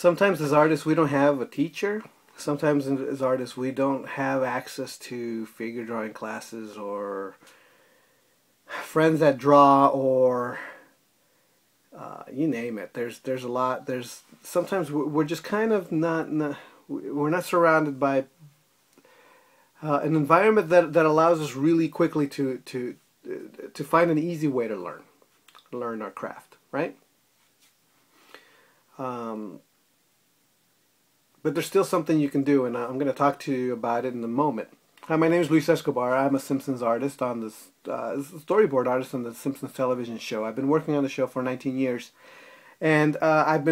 Sometimes as artists we don't have a teacher. Sometimes as artists we don't have access to figure drawing classes or friends that draw or you name it. There's a lot. There's sometimes we're just kind of not we're not surrounded by an environment that allows us really quickly to find an easy way to learn our craft, right? But there's still something you can do, and I'm going to talk to you about it in a moment. Hi, my name is Luis Escobar. I'm a Simpsons artist on this storyboard artist on the Simpsons television show. I've been working on the show for 19 years, and I've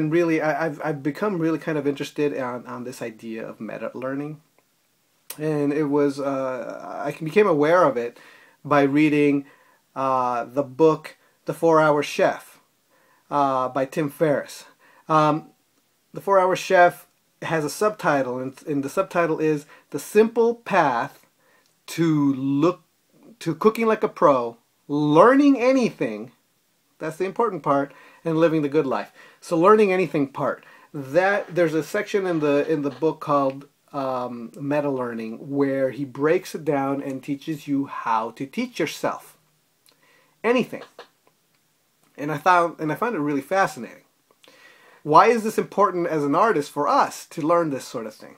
become really kind of interested on this idea of meta learning, and it was I became aware of it by reading the book The 4-Hour Chef by Tim Ferriss. The 4-Hour Chef has a subtitle, and the subtitle is "The Simple Path to Cooking Like a Pro, Learning Anything." That's the important part, and living the good life. So, learning anything part. That there's a section in the book called meta learning where he breaks it down and teaches you how to teach yourself anything. And I found it really fascinating. Why is this important as an artist for us to learn this sort of thing?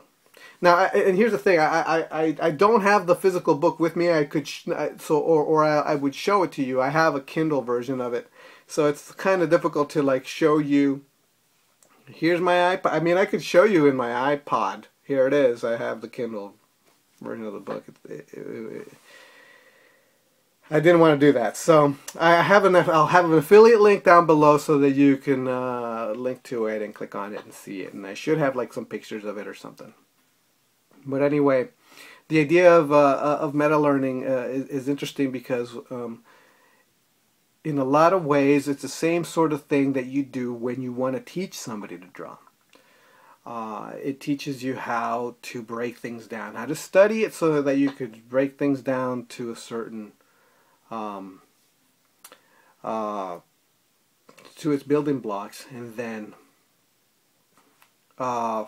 Now, and here's the thing: I don't have the physical book with me. I could I would show it to you. I have a Kindle version of it, so it's kind of difficult to like show you. Here's my iPod. I mean, I could show you in my iPod. Here it is. I have the Kindle version of the book. I didn't want to do that, so I'll have an affiliate link down below so that you can link to it and click on it and see it. And I should have like some pictures of it or something. But anyway, the idea of meta learning is interesting because in a lot of ways it's the same sort of thing that you do when you want to teach somebody to draw. It teaches you how to break things down, how to study it so that you could break things down to a certain to its building blocks, and then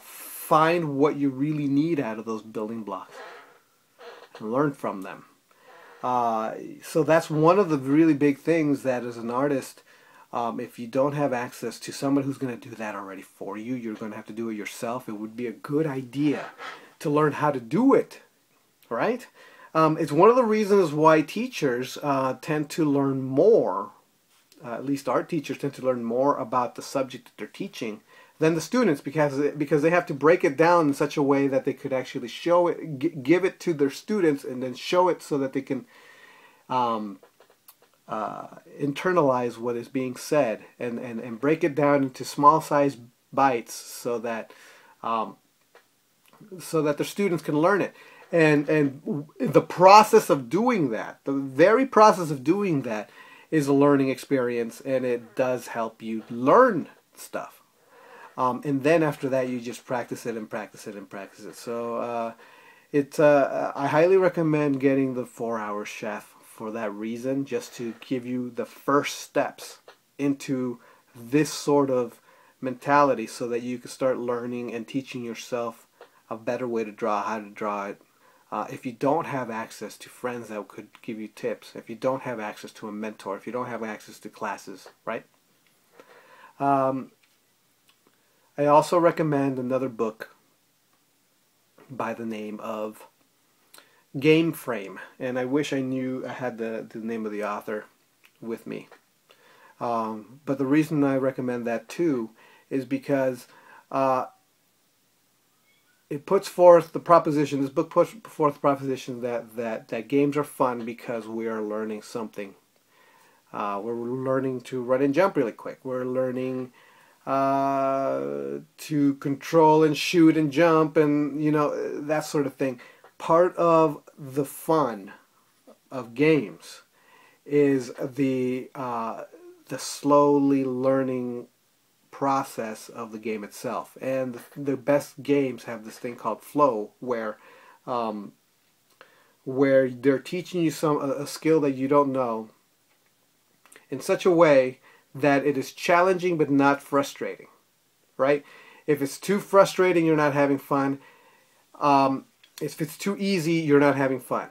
find what you really need out of those building blocks and learn from them. So that's one of the really big things that as an artist, if you don't have access to someone who's going to do that already for you, you're going to have to do it yourself. It would be a good idea to learn how to do it, right? It's one of the reasons why teachers tend to learn more, at least art teachers tend to learn more about the subject that they're teaching than the students, because they have to break it down in such a way that they could actually show it, give it to their students, and then show it so that they can internalize what is being said and break it down into small size bites so that their students can learn it. And the process of doing that, the very process of doing that, is a learning experience, and it does help you learn stuff. And then after that, you just practice it and practice it and practice it. So I highly recommend getting the 4-Hour Chef for that reason, just to give you the first steps into this sort of mentality so that you can start learning and teaching yourself a better way to draw, how to draw it. If you don't have access to friends that could give you tips, if you don't have access to a mentor, if you don't have access to classes, right? I also recommend another book by the name of Game Frame, and I wish I knew I had the name of the author with me. But the reason I recommend that too is because it puts forth the proposition, this book puts forth the proposition that games are fun because we are learning something. We're learning to run and jump really quick. We're learning to control and shoot and jump and, you know, that sort of thing. Part of the fun of games is the slowly learning process of the game itself, and the best games have this thing called flow, where they're teaching you a skill that you don't know in such a way that it is challenging but not frustrating, right? If it's too frustrating, you're not having fun. If it's too easy, you're not having fun.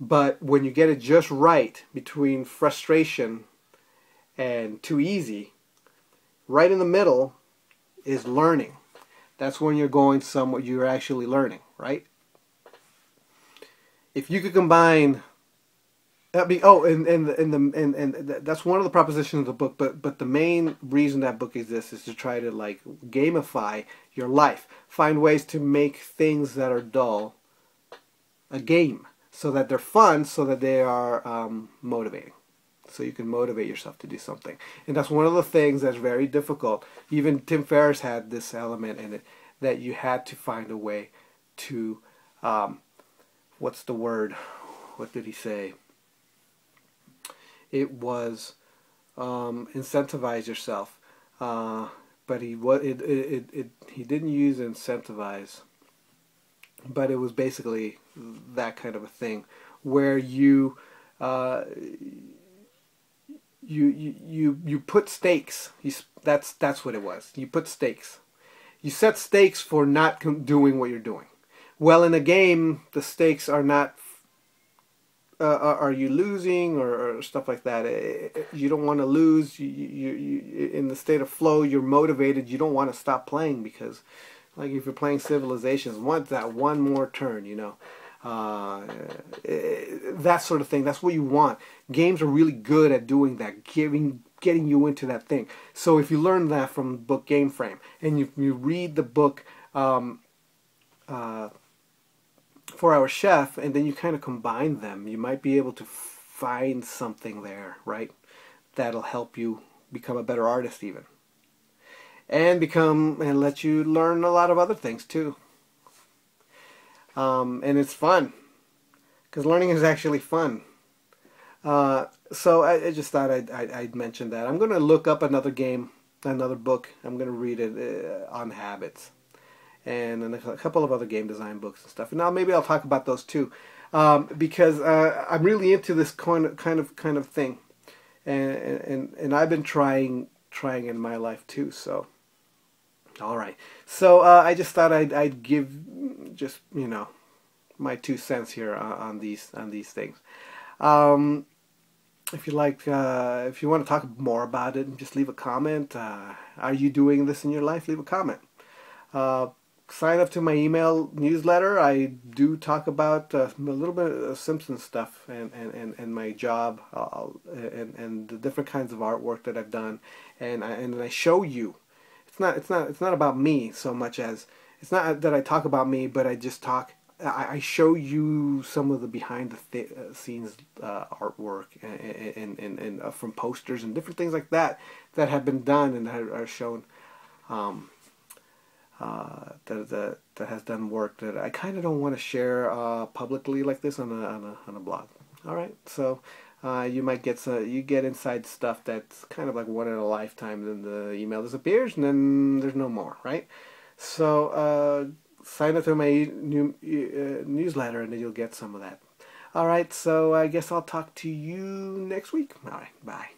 But when you get it just right between frustration and too easy, right in the middle is learning. That's when you're going somewhere, you're actually learning, right? If you could combine, that's one of the propositions of the book. But the main reason that book exists is to try to like gamify your life, find ways to make things that are dull a game, so that they're fun, so that they are motivating. So you can motivate yourself to do something. And that's one of the things that's very difficult. Even Tim Ferriss had this element in it, that you had to find a way to, what's the word? What did he say? It was incentivize yourself. But he didn't use incentivize. But it was basically that kind of a thing, where you put stakes. That's what it was. You put stakes. You set stakes for not doing what you're doing. Well, in a game, the stakes are not. Are you losing or stuff like that? You don't want to lose. You in the state of flow, you're motivated. You don't want to stop playing because, like, if you're playing Civilizations, want that one more turn, you know. That sort of thing. That's what you want. Games are really good at doing that, getting you into that thing. So if you learn that from the book Game Frame, and you read the book 4-Hour Chef, and then you kind of combine them, you might be able to find something there, right? That'll help you become a better artist even. And let you learn a lot of other things too. And it's fun, because learning is actually fun. So I just thought I'd mention that. I'm going to look up another book. I'm going to read it on habits, and a couple of other game design books and stuff. And now maybe I'll talk about those too, because I'm really into this kind of thing, and I've been trying in my life too. So. All right, so I just thought I'd give just my 2 cents here on these things. If you like, if you want to talk more about it, just leave a comment. Are you doing this in your life? Leave a comment. Sign up to my email newsletter. I do talk about a little bit of Simpsons stuff and my job and the different kinds of artwork that I've done, and I show you. It's not about me so much as it's not that I talk about me, but I just talk. I show you some of the behind the scenes artwork and from posters and different things like that have been done and are shown. That has done work that I kind of don't want to share publicly like this on a blog. All right, so. You might get inside stuff that's kind of like one in a lifetime. Then the email disappears, and then there's no more, right? So sign up to my newsletter, and then you'll get some of that. All right, so I guess I'll talk to you next week. All right, bye.